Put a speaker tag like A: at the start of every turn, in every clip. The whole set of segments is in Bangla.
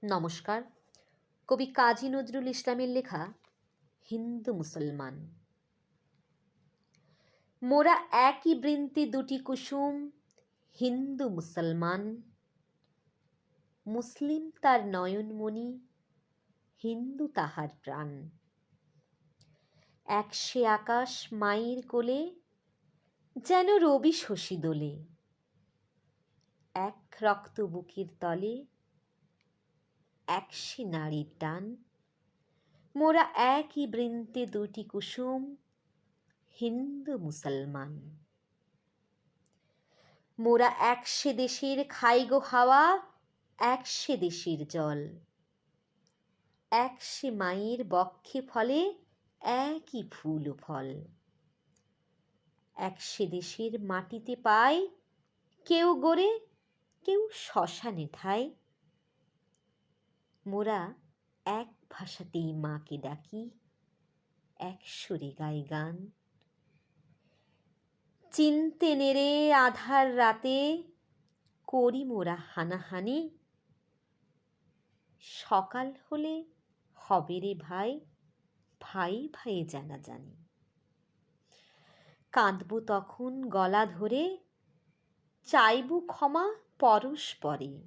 A: নমস্কার। কবি কাজী নজরুল ইসলামের লেখা হিন্দু মুসলমান। মোরা একই বৃন্তে দুটি কুসুম, হিন্দু মুসলমান। মুসলিম তার নয়নমণি, হিন্দু তাহার প্রাণ। একসে আকাশ মায়ের কোলে, যেন রবি শশী দোলে। এক রক্ত বুকের তলে, একসে নারীর টান। মোরা একই বৃন্তে দুটি কুসুম, হিন্দু মুসলমান। মোরা একসে দেশের খাই গো হাওয়া, একসে দেশের জল। একসে মায়ের বক্ষে ফলে, একই ফুল ও ফল। একসে দেশের মাটিতে পাই, কেউ গড়ে কেউ শ্মশানে ঠাই। মোরা এক ভাষাতেই মাকে ডাকি, এক সুরে গাই গান। চিনতে নেড়ে আধার রাতে, করি মোরা হানাহানি। সকাল হলে হবে রে ভাই, ভাই ভাইয়ে জানাজানি। কাঁদবো তখন গলা ধরে, চাইবো ক্ষমা পরস্পরে।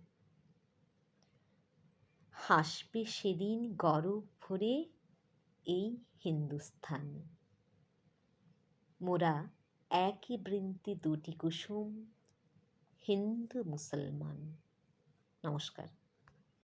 A: হাসবে সেদিন গরব ভরে এই হিন্দুস্থান। মোরা একই বৃন্তে দুটি কুসুম, হিন্দু মুসলমান। নমস্কার।